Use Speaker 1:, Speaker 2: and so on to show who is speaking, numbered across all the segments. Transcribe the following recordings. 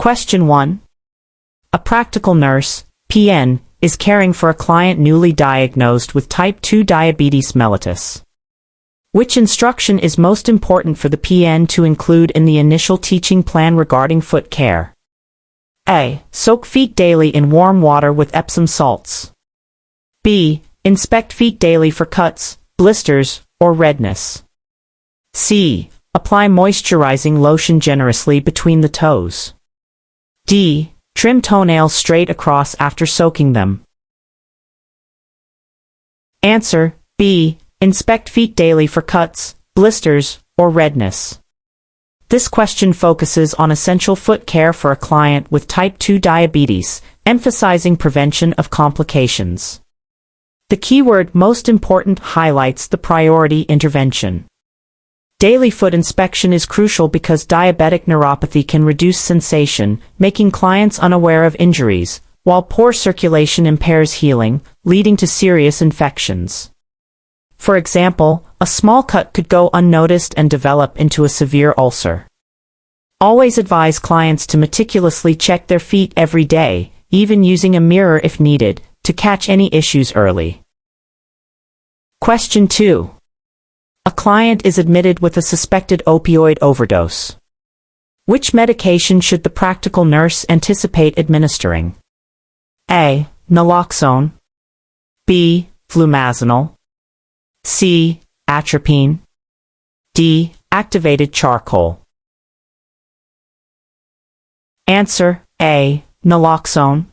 Speaker 1: Question 1. A practical nurse, PN, is caring for a client newly diagnosed with type 2 diabetes mellitus. Which instruction is most important for the PN to include in the initial teaching plan regarding foot care? A. Soak feet daily in warm water with Epsom salts. B. Inspect feet daily for cuts, blisters, or redness. C. Apply moisturizing lotion generously between the toes. D. Trim toenails straight across after soaking them. Answer: B. Inspect feet daily for cuts, blisters, or redness. This question focuses on essential foot care for a client with type 2 diabetes, emphasizing prevention of complications. The keyword "most important" highlights the priority intervention. Daily foot inspection is crucial because diabetic neuropathy can reduce sensation, making clients unaware of injuries, while poor circulation impairs healing, leading to serious infections. For example, a small cut could go unnoticed and develop into a severe ulcer. Always advise clients to meticulously check their feet every day, even using a mirror if needed, to catch any issues early. Question 2. A client is admitted with a suspected opioid overdose. Which medication should the practical nurse anticipate administering? A. Naloxone. B. Flumazenol. C. Atropine. D. Activated charcoal. Answer: A. Naloxone.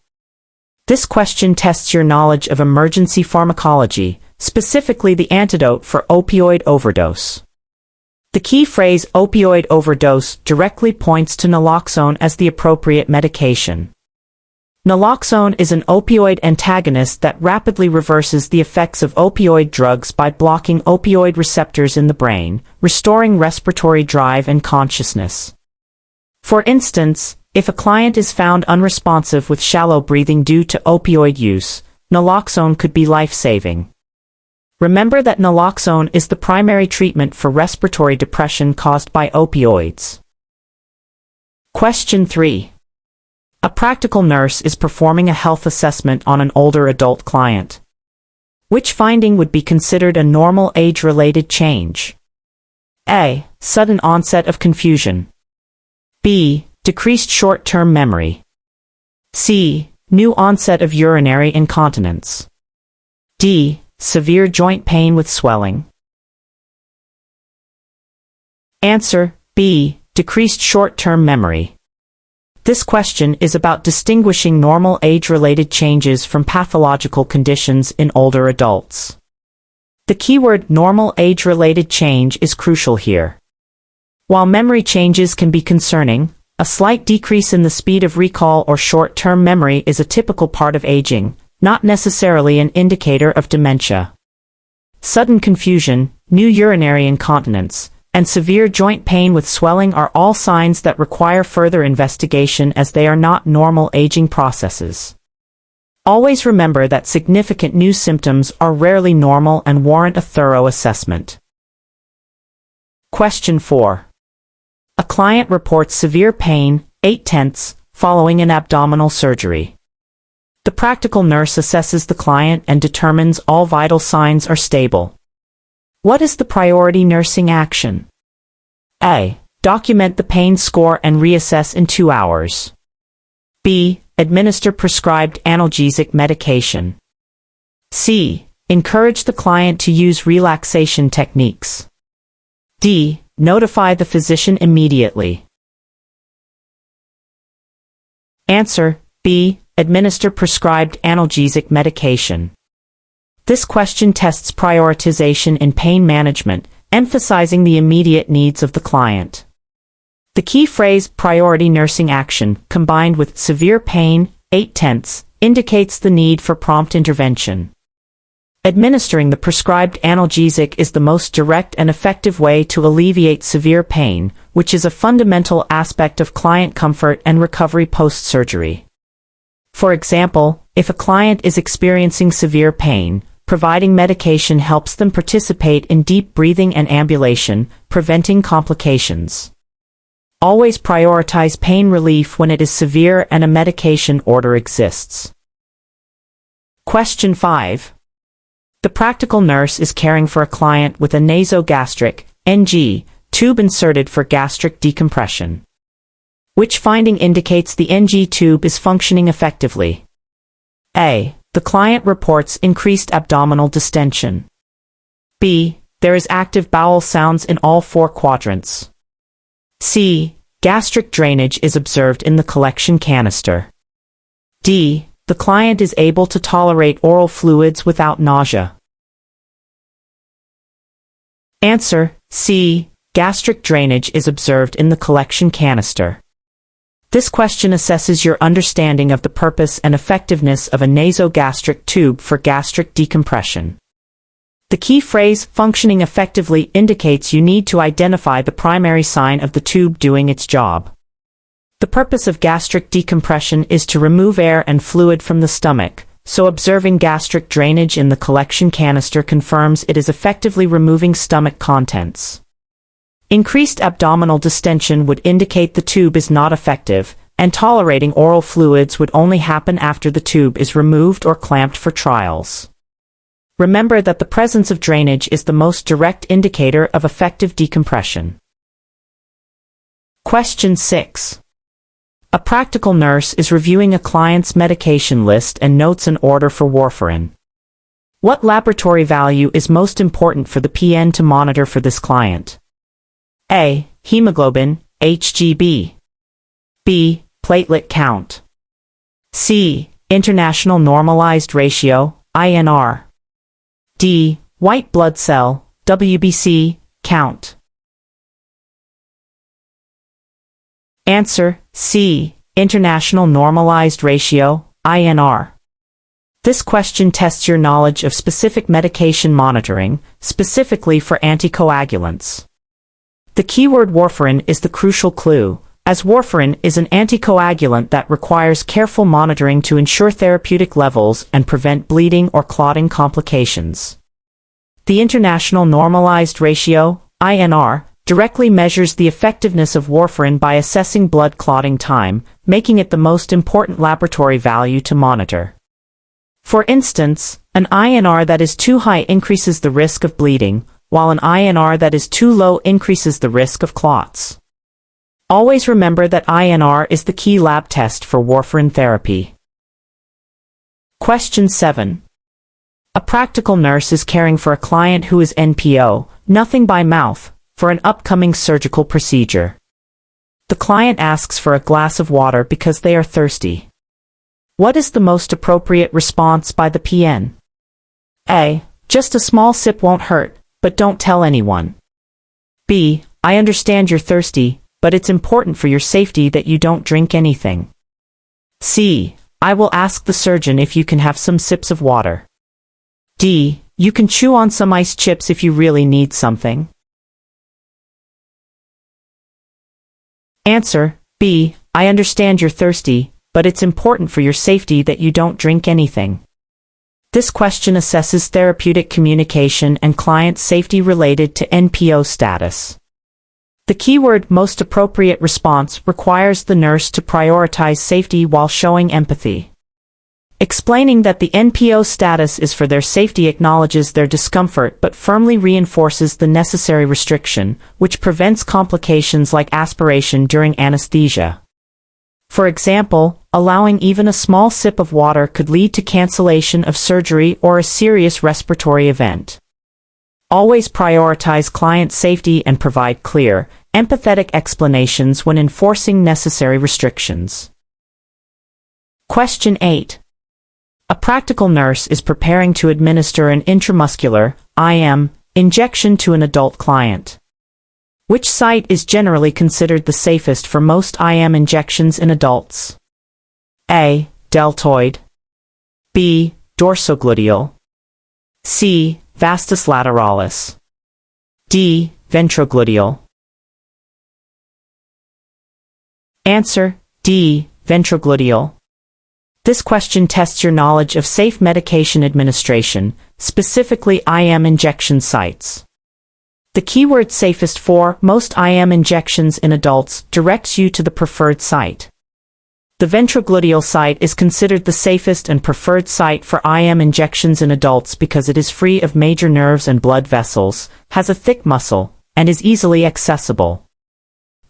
Speaker 1: This question tests your knowledge of emergency pharmacology, specifically the antidote for opioid overdose. The key phrase opioid overdose directly points to naloxone as the appropriate medication. Naloxone is an opioid antagonist that rapidly reverses the effects of opioid drugs by blocking opioid receptors in the brain, restoring respiratory drive and consciousness. For instance, if a client is found unresponsive with shallow breathing due to opioid use, naloxone could be life-saving. Remember that naloxone is the primary treatment for respiratory depression caused by opioids. Question 3. A practical nurse is performing a health assessment on an older adult client. Which finding would be considered a normal age-related change? A. Sudden onset of confusion. B. Decreased short-term memory. C. New onset of urinary incontinence. D. Severe joint pain with swelling. Answer: B. Decreased short-term memory. This question is about distinguishing normal age-related changes from pathological conditions in older adults. The keyword normal age-related change is crucial here. While memory changes can be concerning, a slight decrease in the speed of recall or short-term memory is a typical part of aging, not necessarily an indicator of dementia. Sudden confusion, new urinary incontinence, and severe joint pain with swelling are all signs that require further investigation as they are not normal aging processes. Always remember that significant new symptoms are rarely normal and warrant a thorough assessment. Question 4. A client reports severe pain, 8/10, following an abdominal surgery. The practical nurse assesses the client and determines all vital signs are stable. What is the priority nursing action? A. Document the pain score and reassess in 2 hours. B. Administer prescribed analgesic medication. C. Encourage the client to use relaxation techniques. D. Notify the physician immediately. Answer: B. Administer prescribed analgesic medication. This question tests prioritization in pain management, emphasizing the immediate needs of the client. The key phrase priority nursing action, combined with severe pain, 8/10, indicates the need for prompt intervention. Administering the prescribed analgesic is the most direct and effective way to alleviate severe pain, which is a fundamental aspect of client comfort and recovery post-surgery. For example, if a client is experiencing severe pain, providing medication helps them participate in deep breathing and ambulation, preventing complications. Always prioritize pain relief when it is severe and a medication order exists. Question 5. The practical nurse is caring for a client with a nasogastric (NG) tube inserted for gastric decompression. Which finding indicates the NG tube is functioning effectively? A. The client reports increased abdominal distension. B. There is active bowel sounds in all 4 quadrants. C. Gastric drainage is observed in the collection canister. D. The client is able to tolerate oral fluids without nausea. Answer: C. Gastric drainage is observed in the collection canister. This question assesses your understanding of the purpose and effectiveness of a nasogastric tube for gastric decompression. The key phrase, functioning effectively, indicates you need to identify the primary sign of the tube doing its job. The purpose of gastric decompression is to remove air and fluid from the stomach, so observing gastric drainage in the collection canister confirms it is effectively removing stomach contents. Increased abdominal distension would indicate the tube is not effective, and tolerating oral fluids would only happen after the tube is removed or clamped for trials. Remember that the presence of drainage is the most direct indicator of effective decompression. Question 6. A practical nurse is reviewing a client's medication list and notes an order for warfarin. What laboratory value is most important for the PN to monitor for this client? A. Hemoglobin, HGB. B. Platelet count. C. International Normalized Ratio, INR. D. White blood cell, WBC, count. Answer: C. International Normalized Ratio, INR. This question tests your knowledge of specific medication monitoring, specifically for anticoagulants. The keyword warfarin is the crucial clue, as warfarin is an anticoagulant that requires careful monitoring to ensure therapeutic levels and prevent bleeding or clotting complications. The International Normalized Ratio, INR, directly measures the effectiveness of warfarin by assessing blood clotting time, making it the most important laboratory value to monitor. For instance, an INR that is too high increases the risk of bleeding, while an INR that is too low increases the risk of clots. Always remember that INR is the key lab test for warfarin therapy. Question 7. A practical nurse is caring for a client who is NPO, nothing by mouth, for an upcoming surgical procedure. The client asks for a glass of water because they are thirsty. What is the most appropriate response by the PN? A. Just a small sip won't hurt, but don't tell anyone. B. I understand you're thirsty, but it's important for your safety that you don't drink anything. C. I will ask the surgeon if you can have some sips of water. D. You can chew on some ice chips if you really need something. Answer: B. I understand you're thirsty, but it's important for your safety that you don't drink anything. This question assesses therapeutic communication and client safety related to NPO status. The keyword most appropriate response requires the nurse to prioritize safety while showing empathy. Explaining that the NPO status is for their safety acknowledges their discomfort but firmly reinforces the necessary restriction, which prevents complications like aspiration during anesthesia. For example, allowing even a small sip of water could lead to cancellation of surgery or a serious respiratory event. Always prioritize client safety and provide clear, empathetic explanations when enforcing necessary restrictions. Question 8. A practical nurse is preparing to administer an intramuscular, IM, injection to an adult client. Which site is generally considered the safest for most IM injections in adults? A. Deltoid. B. Dorsogluteal. C. Vastus lateralis. D. Ventrogluteal. Answer: D. Ventrogluteal. This question tests your knowledge of safe medication administration, specifically IM injection sites. The keyword safest for most IM injections in adults directs you to the preferred site. The ventrogluteal site is considered the safest and preferred site for IM injections in adults because it is free of major nerves and blood vessels, has a thick muscle, and is easily accessible.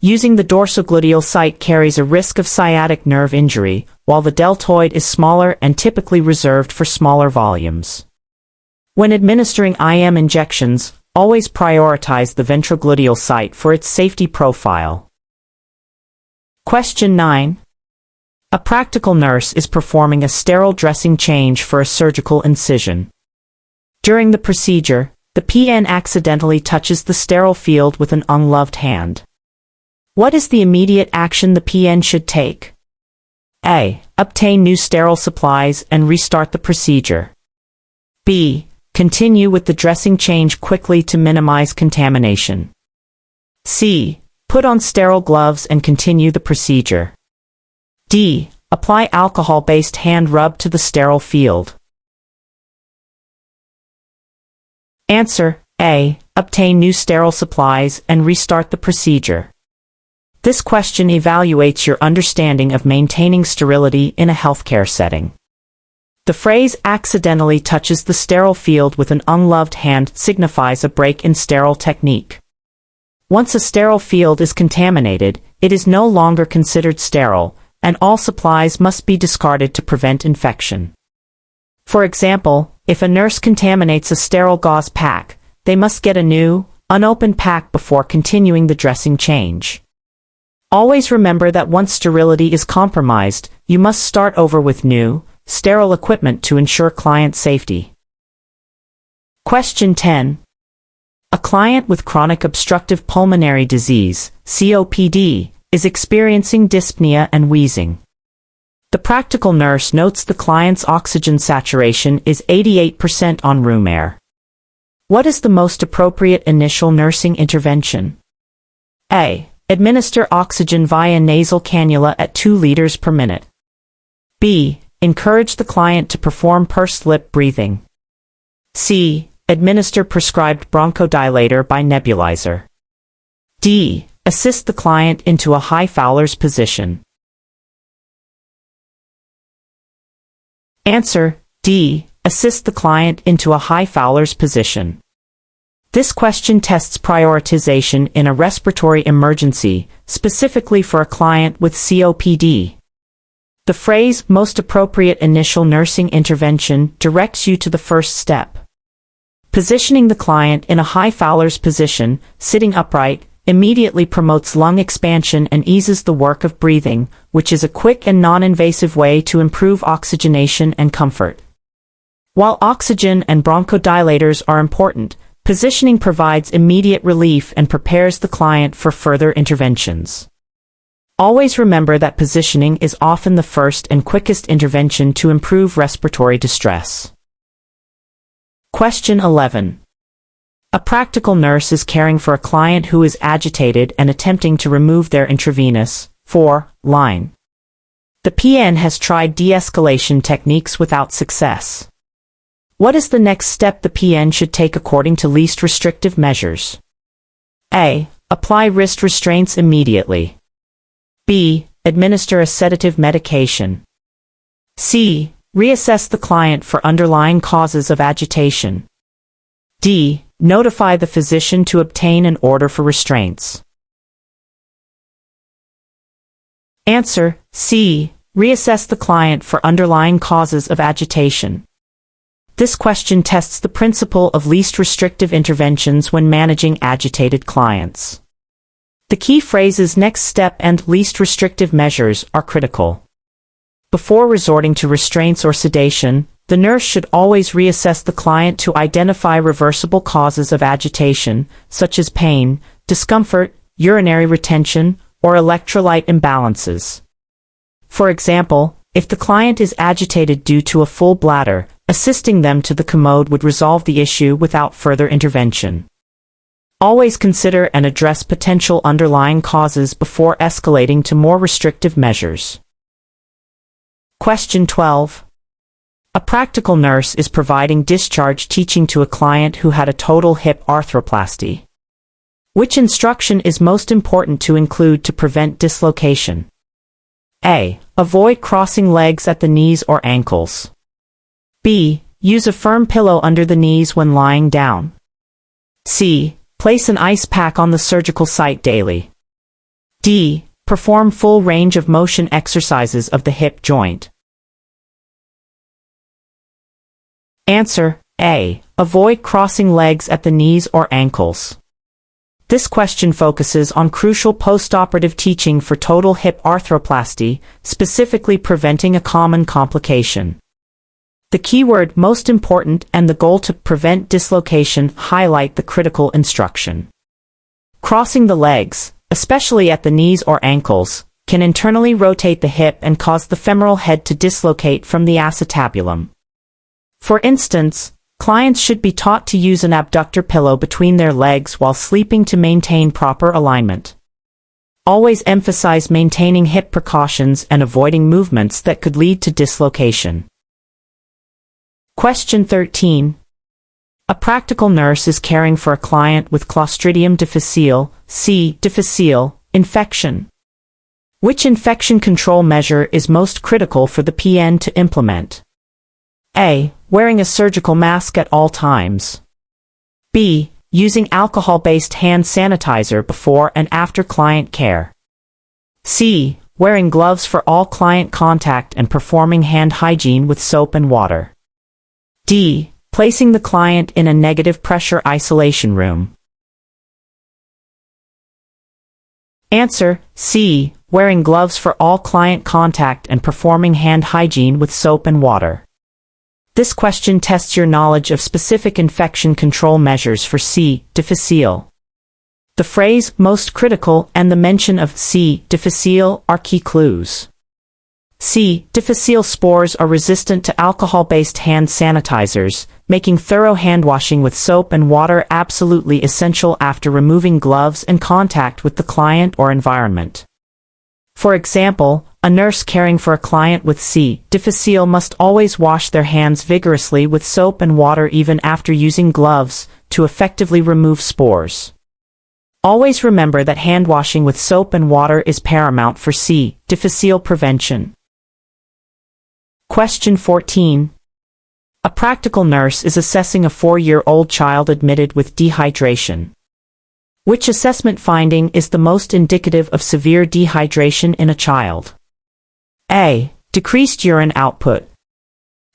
Speaker 1: Using the dorsogluteal site carries a risk of sciatic nerve injury, while the deltoid is smaller and typically reserved for smaller volumes. When administering IM injections, always prioritize the ventrogluteal site for its safety profile. Question 9. A practical nurse is performing a sterile dressing change for a surgical incision. During the procedure, the PN accidentally touches the sterile field with an ungloved hand. What is the immediate action the PN should take? A. Obtain new sterile supplies and restart the procedure. B. Continue with the dressing change quickly to minimize contamination. C. Put on sterile gloves and continue the procedure. D. Apply alcohol-based hand rub to the sterile field. Answer: A. Obtain new sterile supplies and restart the procedure. This question evaluates your understanding of maintaining sterility in a healthcare setting. The phrase accidentally touches the sterile field with an ungloved hand signifies a break in sterile technique. Once a sterile field is contaminated, it is no longer considered sterile, and all supplies must be discarded to prevent infection. For example, if a nurse contaminates a sterile gauze pack, they must get a new, unopened pack before continuing the dressing change. Always remember that once sterility is compromised, you must start over with new, sterile equipment to ensure client safety. Question 10. A client with chronic obstructive pulmonary disease, COPD, is experiencing dyspnea and wheezing. The practical nurse notes the client's oxygen saturation is 88% on room air. What is the most appropriate initial nursing intervention? A. Administer oxygen via nasal cannula at 2 liters per minute. B. Encourage the client to perform pursed lip breathing. C. Administer prescribed bronchodilator by nebulizer. D. Assist the client into a high Fowler's position. Answer: D. Assist the client into a high Fowler's position. This question tests prioritization in a respiratory emergency, specifically for a client with COPD. The phrase most appropriate initial nursing intervention directs you to the first step. Positioning the client in a high Fowler's position, sitting upright, immediately promotes lung expansion and eases the work of breathing, which is a quick and non-invasive way to improve oxygenation and comfort. While oxygen and bronchodilators are important, positioning provides immediate relief and prepares the client for further interventions. Always remember that positioning is often the first and quickest intervention to improve respiratory distress. Question 11. A practical nurse is caring for a client who is agitated and attempting to remove their intravenous, line. The PN has tried de-escalation techniques without success. What is the next step the PN should take according to least restrictive measures? A. Apply wrist restraints immediately. B. Administer a sedative medication. C. Reassess the client for underlying causes of agitation. D. Notify the physician to obtain an order for restraints. Answer: C. Reassess the client for underlying causes of agitation. This question tests the principle of least restrictive interventions when managing agitated clients. The key phrases next step and least restrictive measures are critical. Before resorting to restraints or sedation, the nurse should always reassess the client to identify reversible causes of agitation, such as pain, discomfort, urinary retention, or electrolyte imbalances. For example, if the client is agitated due to a full bladder, assisting them to the commode would resolve the issue without further intervention. Always consider and address potential underlying causes before escalating to more restrictive measures. Question 12. A practical nurse is providing discharge teaching to a client who had a total hip arthroplasty. Which instruction is most important to include to prevent dislocation? A. Avoid crossing legs at the knees or ankles. B. Use a firm pillow under the knees when lying down. C. Place an ice pack on the surgical site daily. D. Perform full range of motion exercises of the hip joint. Answer: A. Avoid crossing legs at the knees or ankles. This question focuses on crucial post-operative teaching for total hip arthroplasty, specifically preventing a common complication. The keyword "most important" and the goal to prevent dislocation highlight the critical instruction. Crossing the legs, especially at the knees or ankles, can internally rotate the hip and cause the femoral head to dislocate from the acetabulum. For instance, clients should be taught to use an abductor pillow between their legs while sleeping to maintain proper alignment. Always emphasize maintaining hip precautions and avoiding movements that could lead to dislocation. Question 13. A practical nurse is caring for a client with Clostridium difficile, C. difficile, infection. Which infection control measure is most critical for the PN to implement? A. Wearing a surgical mask at all times. B. Using alcohol-based hand sanitizer before and after client care. C. Wearing gloves for all client contact and performing hand hygiene with soap and water. D. Placing the client in a negative pressure isolation room. Answer: C. Wearing gloves for all client contact and performing hand hygiene with soap and water. This question tests your knowledge of specific infection control measures for C. difficile. The phrase "most critical" and the mention of C. difficile are key clues. C. difficile spores are resistant to alcohol-based hand sanitizers, making thorough hand-washing with soap and water absolutely essential after removing gloves and contact with the client or environment. For example, a nurse caring for a client with C. difficile must always wash their hands vigorously with soap and water even after using gloves, to effectively remove spores. Always remember that hand-washing with soap and water is paramount for C. difficile prevention. Question 14. A practical nurse is assessing a 4-year-old child admitted with dehydration. Which assessment finding is the most indicative of severe dehydration in a child? A. Decreased urine output.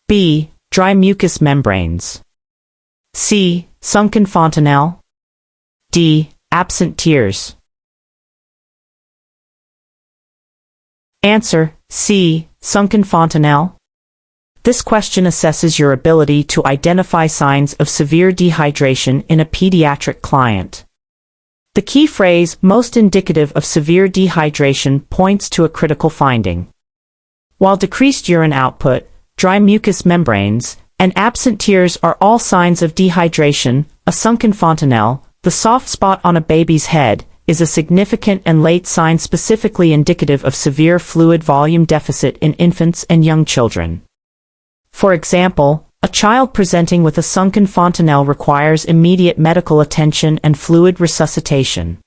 Speaker 1: B. Dry mucous membranes. C. Sunken fontanelle. D. Absent tears. Answer: C. Sunken fontanelle. This question assesses your ability to identify signs of severe dehydration in a pediatric client. The key phrase "most indicative of severe dehydration" points to a critical finding. While decreased urine output, dry mucous membranes, and absent tears are all signs of dehydration, a sunken fontanelle, the soft spot on a baby's head, is a significant and late sign specifically indicative of severe fluid volume deficit in infants and young children. For example, a child presenting with a sunken fontanelle requires immediate medical attention and fluid resuscitation.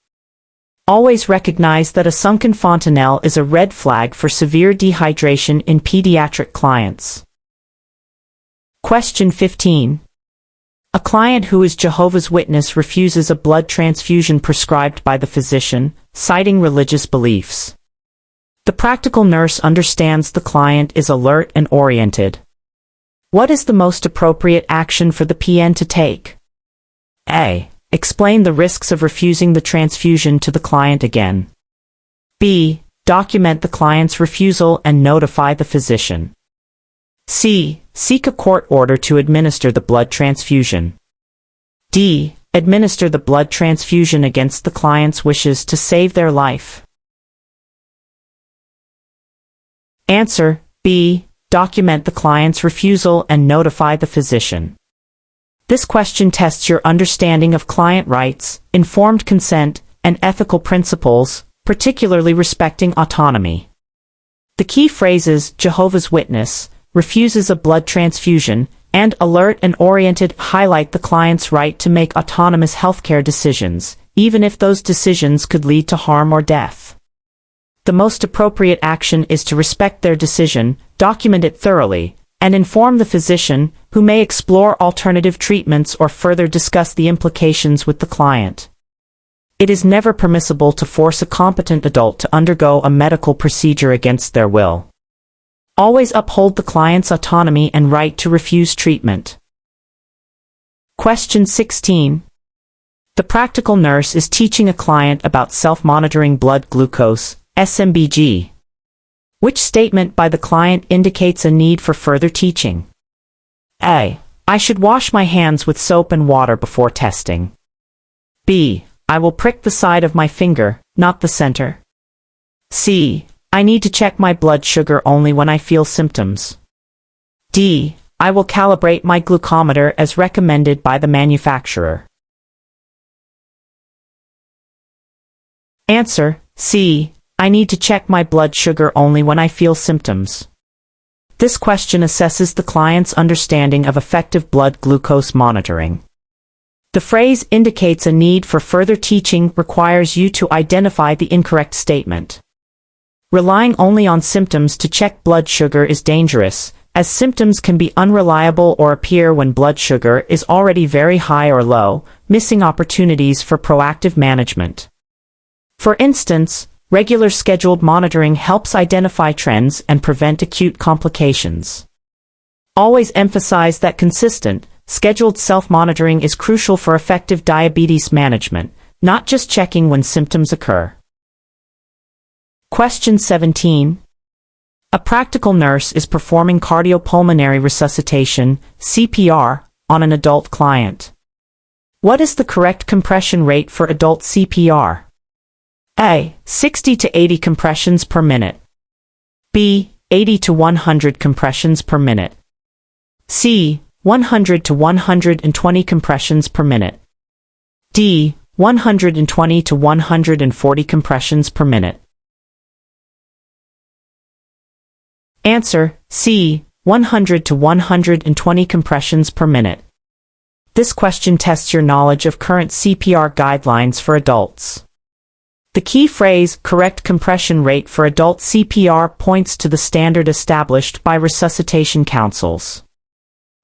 Speaker 1: Always recognize that a sunken fontanelle is a red flag for severe dehydration in pediatric clients. Question 15. A client who is Jehovah's Witness refuses a blood transfusion prescribed by the physician, citing religious beliefs. The practical nurse understands the client is alert and oriented. What is the most appropriate action for the PN to take? A. Explain the risks of refusing the transfusion to the client again. B. Document the client's refusal and notify the physician. C. Seek a court order to administer the blood transfusion. D. Administer the blood transfusion against the client's wishes to save their life. Answer: B. Document the client's refusal and notify the physician. This question tests your understanding of client rights, informed consent, and ethical principles, particularly respecting autonomy. The key phrases "Jehovah's Witness," "refuses a blood transfusion," and "alert and oriented" highlight the client's right to make autonomous healthcare decisions, even if those decisions could lead to harm or death. The most appropriate action is to respect their decision, document it thoroughly, and inform the physician, who may explore alternative treatments or further discuss the implications with the client. It is never permissible to force a competent adult to undergo a medical procedure against their will. Always uphold the client's autonomy and right to refuse treatment. Question 16. The practical nurse is teaching a client about self-monitoring blood glucose, SMBG. Which statement by the client indicates a need for further teaching? A. I should wash my hands with soap and water before testing. B. I will prick the side of my finger, not the center. C. I need to check my blood sugar only when I feel symptoms. D. I will calibrate my glucometer as recommended by the manufacturer. Answer: C. I need to check my blood sugar only when I feel symptoms. This question assesses the client's understanding of effective blood glucose monitoring. The phrase indicates a need for further teaching requires you to identify the incorrect statement. Relying only on symptoms to check blood sugar is dangerous, as symptoms can be unreliable or appear when blood sugar is already very high or low, missing opportunities for proactive management. For instance, regular scheduled monitoring helps identify trends and prevent acute complications. Always emphasize that consistent, scheduled self-monitoring is crucial for effective diabetes management, not just checking when symptoms occur. Question 17. A practical nurse is performing cardiopulmonary resuscitation, CPR, on an adult client. What is the correct compression rate for adult CPR? A. 60 to 80 compressions per minute. B. 80 to 100 compressions per minute. C. 100 to 120 compressions per minute. D. 120 to 140 compressions per minute. Answer: C. 100 to 120 compressions per minute. This question tests your knowledge of current CPR guidelines for adults. The key phrase, correct compression rate for adult CPR, points to the standard established by resuscitation councils.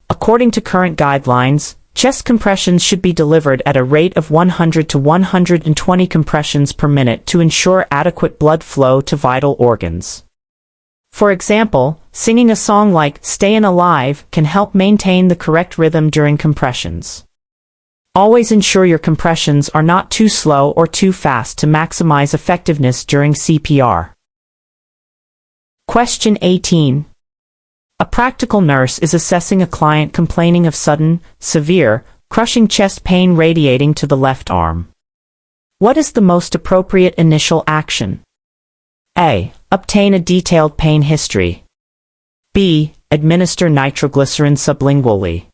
Speaker 1: According to current guidelines, chest compressions should be delivered at a rate of 100 to 120 compressions per minute to ensure adequate blood flow to vital organs. For example, singing a song like "Stayin' Alive" can help maintain the correct rhythm during compressions. Always ensure your compressions are not too slow or too fast to maximize effectiveness during CPR. Question 18. A practical nurse is assessing a client complaining of sudden, severe, crushing chest pain radiating to the left arm. What is the most appropriate initial action? A. Obtain a detailed pain history. B. Administer nitroglycerin sublingually.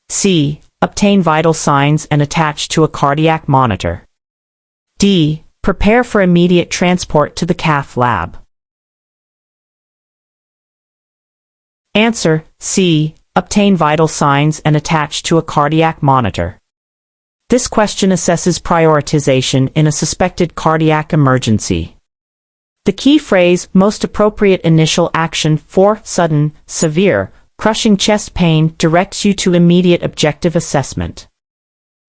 Speaker 1: C. Obtain vital signs and attach to a cardiac monitor. D. Prepare for immediate transport to the cath lab. Answer: C. Obtain vital signs and attach to a cardiac monitor. This question assesses prioritization in a suspected cardiac emergency. The key phrase, most appropriate initial action for sudden, severe, crushing chest pain, directs you to immediate objective assessment.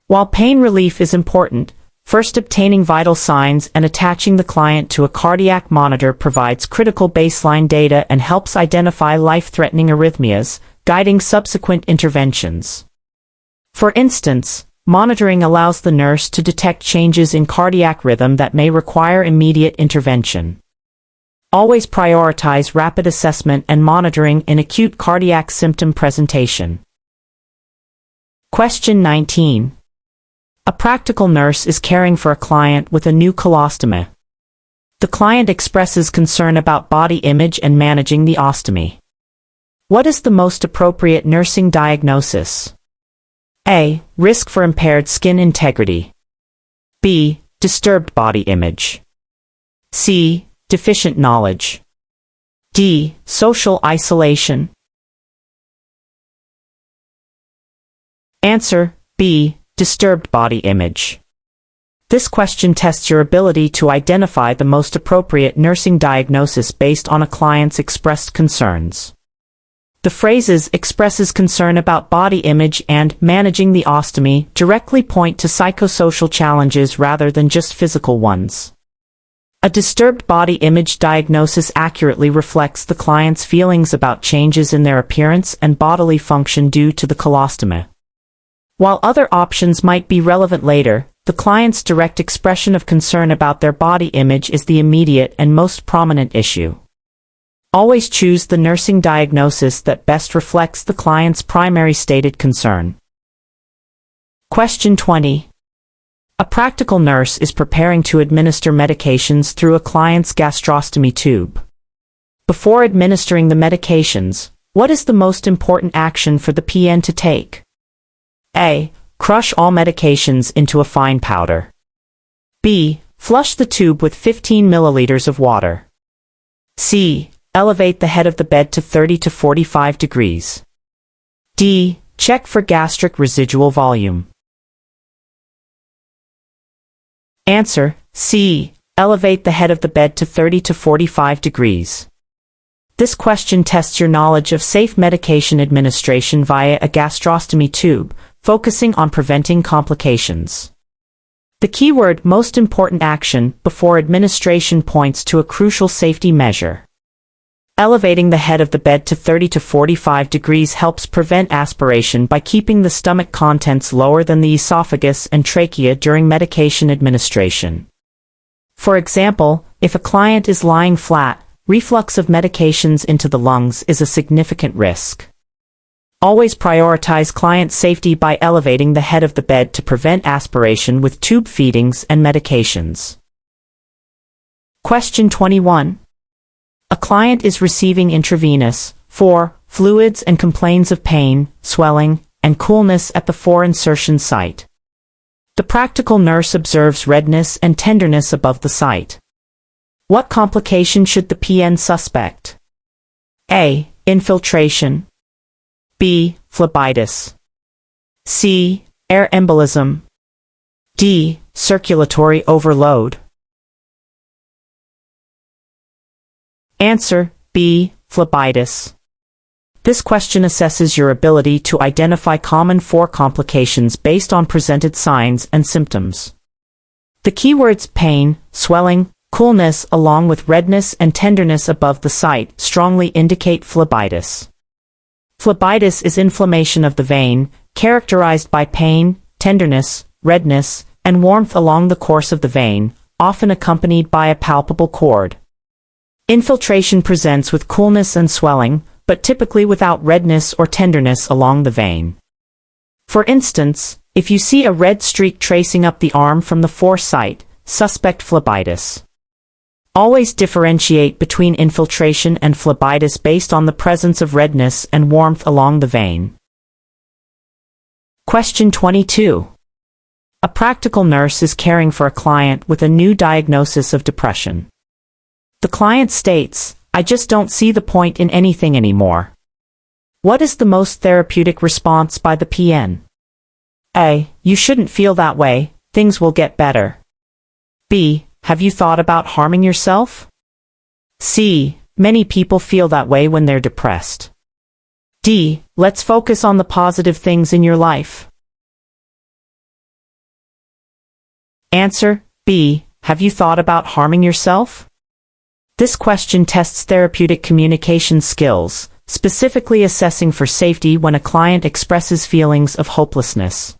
Speaker 1: While pain relief is important, first obtaining vital signs and attaching the client to a cardiac monitor provides critical baseline data and helps identify life-threatening arrhythmias, guiding subsequent interventions. For instance, monitoring allows the nurse to detect changes in cardiac rhythm that may require immediate intervention. Always prioritize rapid assessment and monitoring in acute cardiac symptom presentation. Question 19. A practical nurse is caring for a client with a new colostomy. The client expresses concern about body image and managing the ostomy. What is the most appropriate nursing diagnosis? A. Risk for impaired skin integrity. B. Disturbed body image. C. Deficient knowledge. D. Social isolation. Answer: B. Disturbed body image. This question tests your ability to identify the most appropriate nursing diagnosis based on a client's expressed concerns. The phrases expresses concern about body image and managing the ostomy directly point to psychosocial challenges rather than just physical ones. A disturbed body image diagnosis accurately reflects the client's feelings about changes in their appearance and bodily function due to the colostomy. While other options might be relevant later, the client's direct expression of concern about their body image is the immediate and most prominent issue. Always choose the nursing diagnosis that best reflects the client's primary stated concern. Question 20. A practical nurse is preparing to administer medications through a client's gastrostomy tube. Before administering the medications, what is the most important action for the PN to take? A. Crush all medications into a fine powder. B. Flush the tube with 15 milliliters of water. C. Elevate the head of the bed to 30 to 45 degrees. D. Check for gastric residual volume. Answer: C. Elevate the head of the bed to 30 to 45 degrees. This question tests your knowledge of safe medication administration via a gastrostomy tube, focusing on preventing complications. The keyword most important action before administration points to a crucial safety measure. Elevating the head of the bed to 30 to 45 degrees helps prevent aspiration by keeping the stomach contents lower than the esophagus and trachea during medication administration. For example, if a client is lying flat, reflux of medications into the lungs is a significant risk. Always prioritize client safety by elevating the head of the bed to prevent aspiration with tube feedings and medications. Question 21. A client is receiving intravenous 4 fluids and complains of pain, swelling, and coolness at the 4 insertion site. The practical nurse observes redness and tenderness above the site. What complication should the PN suspect? A. Infiltration. B. Phlebitis. C. Air embolism. D. Circulatory overload. Answer: B. Phlebitis. This question assesses your ability to identify common 4 complications based on presented signs and symptoms. The keywords pain, swelling, coolness along with redness and tenderness above the site strongly indicate phlebitis. Phlebitis is inflammation of the vein, characterized by pain, tenderness, redness, and warmth along the course of the vein, often accompanied by a palpable cord. Infiltration presents with coolness and swelling, but typically without redness or tenderness along the vein. For instance, if you see a red streak tracing up the arm from the 4 site, suspect phlebitis. Always differentiate between infiltration and phlebitis based on the presence of redness and warmth along the vein. Question 22. A practical nurse is caring for a client with a new diagnosis of depression. The client states, "I just don't see the point in anything anymore." What is the most therapeutic response by the PN? A. You shouldn't feel that way, things will get better. B. Have you thought about harming yourself? C. Many people feel that way when they're depressed. D. Let's focus on the positive things in your life. Answer: B. Have you thought about harming yourself? This question tests therapeutic communication skills, specifically assessing for safety when a client expresses feelings of hopelessness.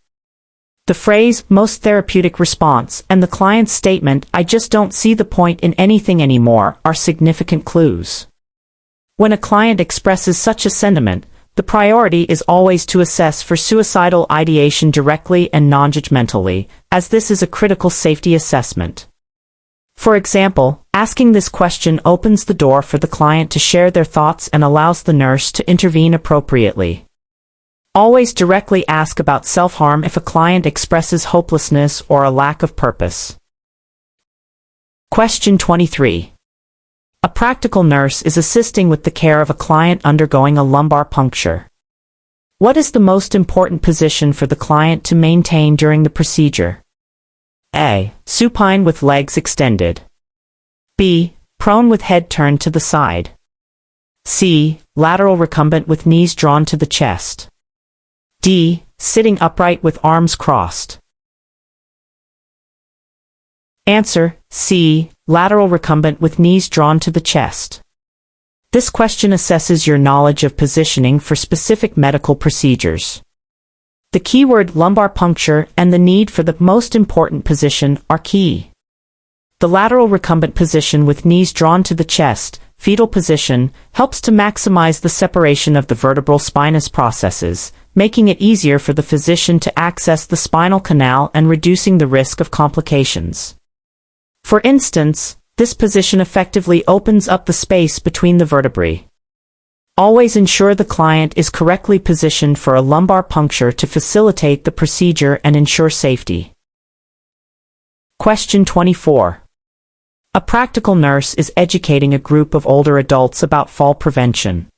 Speaker 1: The phrase, most therapeutic response, and the client's statement, "I just don't see the point in anything anymore," are significant clues. When a client expresses such a sentiment, the priority is always to assess for suicidal ideation directly and non-judgmentally, as this is a critical safety assessment. For example, asking this question opens the door for the client to share their thoughts and allows the nurse to intervene appropriately. Always directly ask about self-harm if a client expresses hopelessness or a lack of purpose. Question 23. A practical nurse is assisting with the care of a client undergoing a lumbar puncture. What is the most important position for the client to maintain during the procedure? A. Supine with legs extended. B. Prone with head turned to the side. C. Lateral recumbent with knees drawn to the chest. D. Sitting upright with arms crossed. Answer: C. Lateral recumbent with knees drawn to the chest. This question assesses your knowledge of positioning for specific medical procedures. The keyword lumbar puncture and the need for the most important position are key. The lateral recumbent position with knees drawn to the chest, fetal position, helps to maximize the separation of the vertebral spinous processes, making it easier for the physician to access the spinal canal and reducing the risk of complications. For instance, this position effectively opens up the space between the vertebrae. Always ensure the client is correctly positioned for a lumbar puncture to facilitate the procedure and ensure safety. Question 24. A practical nurse is educating a group of older adults about fall prevention.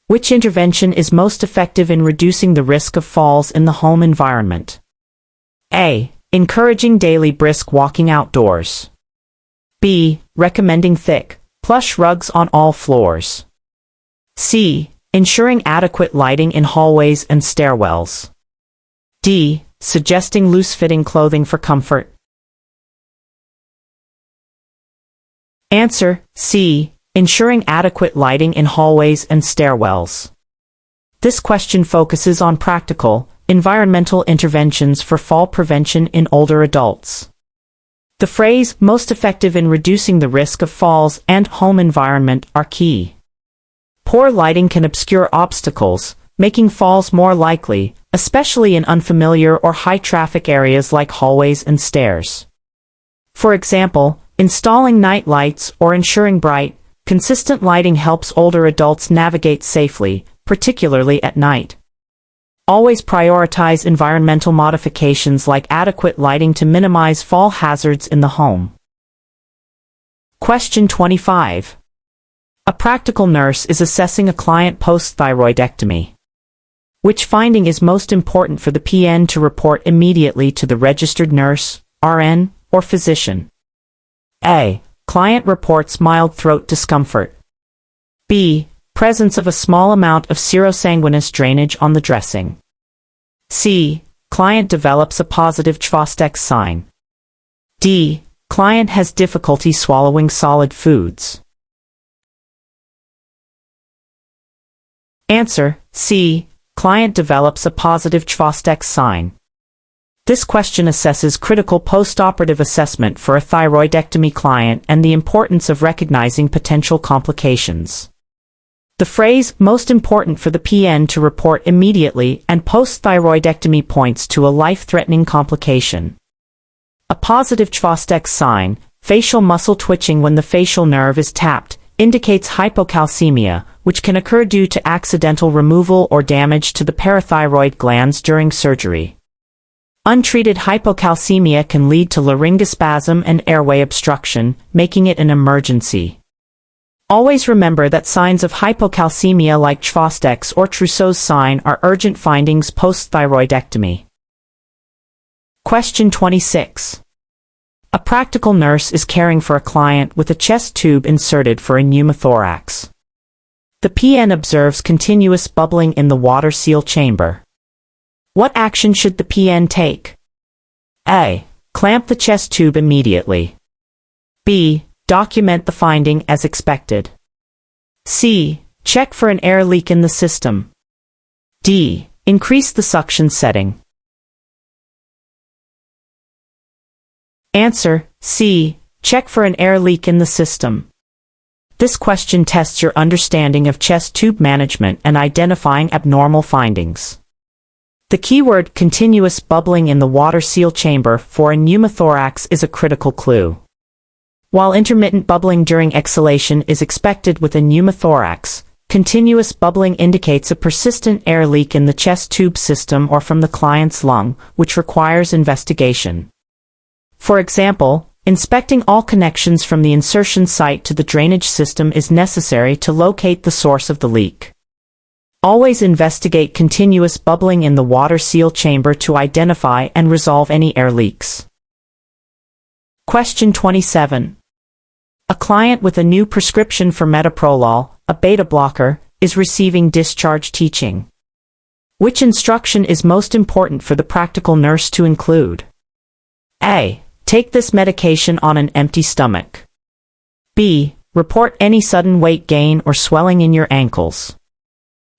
Speaker 1: Which intervention is most effective in reducing the risk of falls in the home environment? A. Encouraging daily brisk walking outdoors. B. Recommending thick, plush rugs on all floors. C. Ensuring adequate lighting in hallways and stairwells. D. Suggesting loose-fitting clothing for comfort. Answer: C. Ensuring adequate lighting in hallways and stairwells. This question focuses on practical, environmental interventions for fall prevention in older adults. The phrase "most effective in reducing the risk of falls" and "home environment" are key. Poor lighting can obscure obstacles, making falls more likely, especially in unfamiliar or high-traffic areas like hallways and stairs. For example, installing night lights or ensuring bright, consistent lighting helps older adults navigate safely, particularly at night. Always prioritize environmental modifications like adequate lighting to minimize fall hazards in the home. Question 25. A practical nurse is assessing a client post-thyroidectomy. Which finding is most important for the PN to report immediately to the registered nurse, RN, or physician? A. Client reports mild throat discomfort. B. Presence of a small amount of serosanguinous drainage on the dressing. C. Client develops a positive Chvostek's sign. D. Client has difficulty swallowing solid foods. Answer: C. Client develops a positive Chvostek's sign. This question assesses critical post-operative assessment for a thyroidectomy client and the importance of recognizing potential complications. The phrase "most important for the PN to report immediately" and post-thyroidectomy points to a life-threatening complication. A positive Chvostek's sign, facial muscle twitching when the facial nerve is tapped, indicates hypocalcemia, which can occur due to accidental removal or damage to the parathyroid glands during surgery. Untreated hypocalcemia can lead to laryngospasm and airway obstruction, making it an emergency. Always remember that signs of hypocalcemia like Chvostek's or Trousseau's sign are urgent findings post-thyroidectomy. Question 26. A practical nurse is caring for a client with a chest tube inserted for a pneumothorax. The PN observes continuous bubbling in the water seal chamber. What action should the PN take? A. Clamp the chest tube immediately. B. Document the finding as expected. C. Check for an air leak in the system. D. Increase the suction setting. Answer: C. Check for an air leak in the system. This question tests your understanding of chest tube management and identifying abnormal findings. The keyword "continuous bubbling in the water seal chamber" for a pneumothorax is a critical clue. While intermittent bubbling during exhalation is expected with a pneumothorax, continuous bubbling indicates a persistent air leak in the chest tube system or from the client's lung, which requires investigation. For example, inspecting all connections from the insertion site to the drainage system is necessary to locate the source of the leak. Always investigate continuous bubbling in the water seal chamber to identify and resolve any air leaks. Question 27. A client with a new prescription for metoprolol, a beta blocker, is receiving discharge teaching. Which instruction is most important for the practical nurse to include? A. Take this medication on an empty stomach. B. Report any sudden weight gain or swelling in your ankles.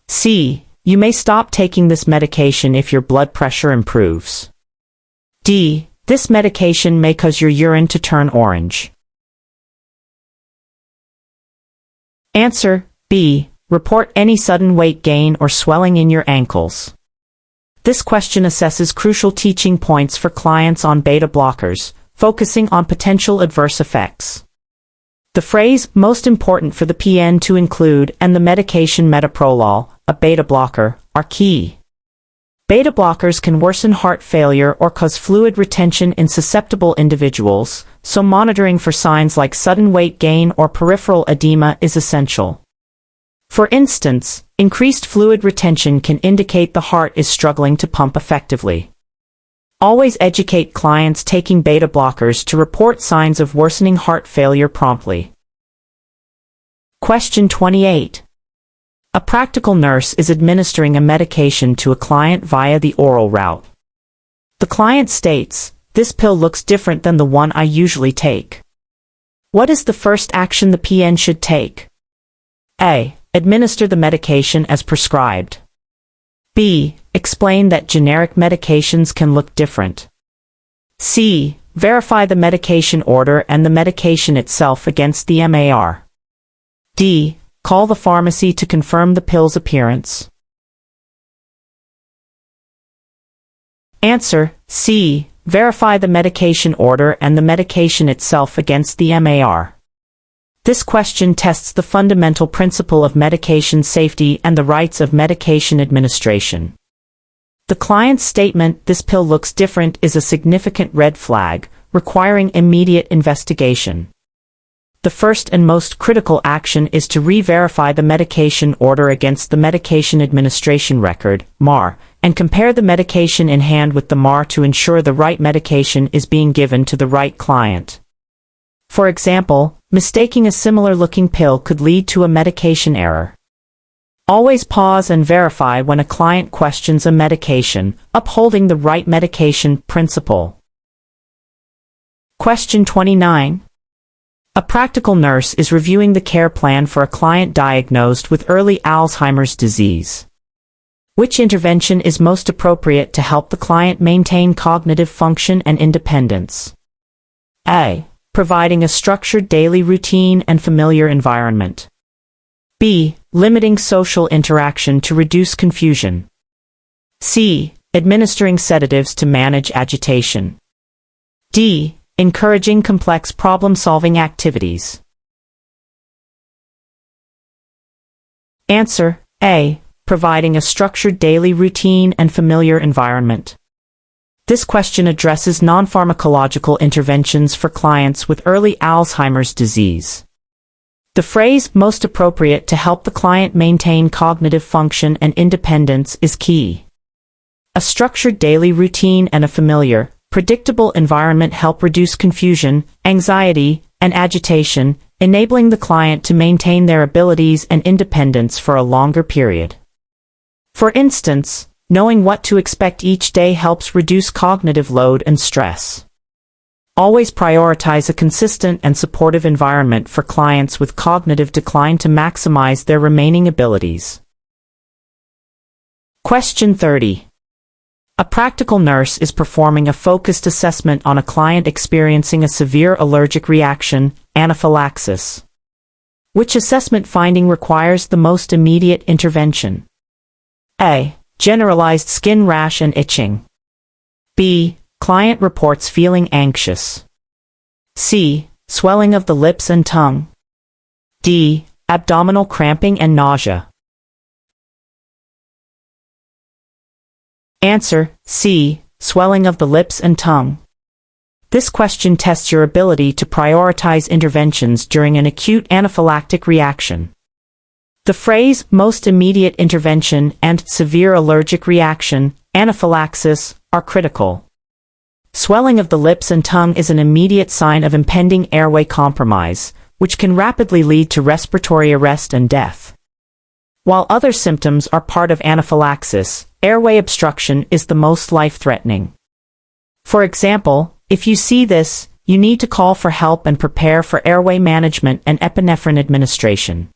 Speaker 1: C. You may stop taking this medication if your blood pressure improves. D. This medication may cause your urine to turn orange. Answer: B. Report any sudden weight gain or swelling in your ankles. This question assesses crucial teaching points for clients on beta blockers, focusing on potential adverse effects. The phrase "most important for the PN to include" and the medication metoprolol, a beta blocker, are key. Beta blockers can worsen heart failure or cause fluid retention in susceptible individuals, so monitoring for signs like sudden weight gain or peripheral edema is essential. For instance, increased fluid retention can indicate the heart is struggling to pump effectively. Always educate clients taking beta blockers to report signs of worsening heart failure promptly. Question 28. A practical nurse is administering a medication to a client via the oral route. The client states, "This pill looks different than the one I usually take." What is the first action the PN should take? A. Administer the medication as prescribed. B. Explain that generic medications can look different. C. Verify the medication order and the medication itself against the MAR. D. Call the pharmacy to confirm the pill's appearance. Answer: C. Verify the medication order and the medication itself against the MAR. This question tests the fundamental principle of medication safety and the rights of medication administration. The client's statement, "This pill looks different," is a significant red flag, requiring immediate investigation. The first and most critical action is to re-verify the medication order against the medication administration record, MAR, and compare the medication in hand with the MAR to ensure the right medication is being given to the right client. For example, mistaking a similar-looking pill could lead to a medication error. Always pause and verify when a client questions a medication, upholding the right medication principle. Question 29. A practical nurse is reviewing the care plan for a client diagnosed with early Alzheimer's disease. Which intervention is most appropriate to help the client maintain cognitive function and independence? A. Providing a structured daily routine and familiar environment. B. Limiting social interaction to reduce confusion. C. Administering sedatives to manage agitation. D. Encouraging complex problem-solving activities. Answer: A. Providing a structured daily routine and familiar environment. This question addresses non-pharmacological interventions for clients with early Alzheimer's disease. The phrase "most appropriate to help the client maintain cognitive function and independence" is key. A structured daily routine and a familiar, predictable environment help reduce confusion, anxiety, and agitation, enabling the client to maintain their abilities and independence for a longer period. For instance, knowing what to expect each day helps reduce cognitive load and stress. Always prioritize a consistent and supportive environment for clients with cognitive decline to maximize their remaining abilities. Question 30. A practical nurse is performing a focused assessment on a client experiencing a severe allergic reaction, anaphylaxis. Which assessment finding requires the most immediate intervention? A. Generalized skin rash and itching. B. Client reports feeling anxious. C. Swelling of the lips and tongue. D. Abdominal cramping and nausea. Answer: C. Swelling of the lips and tongue. This question tests your ability to prioritize interventions during an acute anaphylactic reaction. The phrase "most immediate intervention" and "severe allergic reaction, anaphylaxis" are critical. Swelling of the lips and tongue is an immediate sign of impending airway compromise, which can rapidly lead to respiratory arrest and death. While other symptoms are part of anaphylaxis, airway obstruction is the most life-threatening. For example, if you see this, you need to call for help and prepare for airway management and epinephrine administration.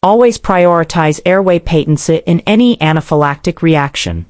Speaker 1: Always prioritize airway patency in any anaphylactic reaction.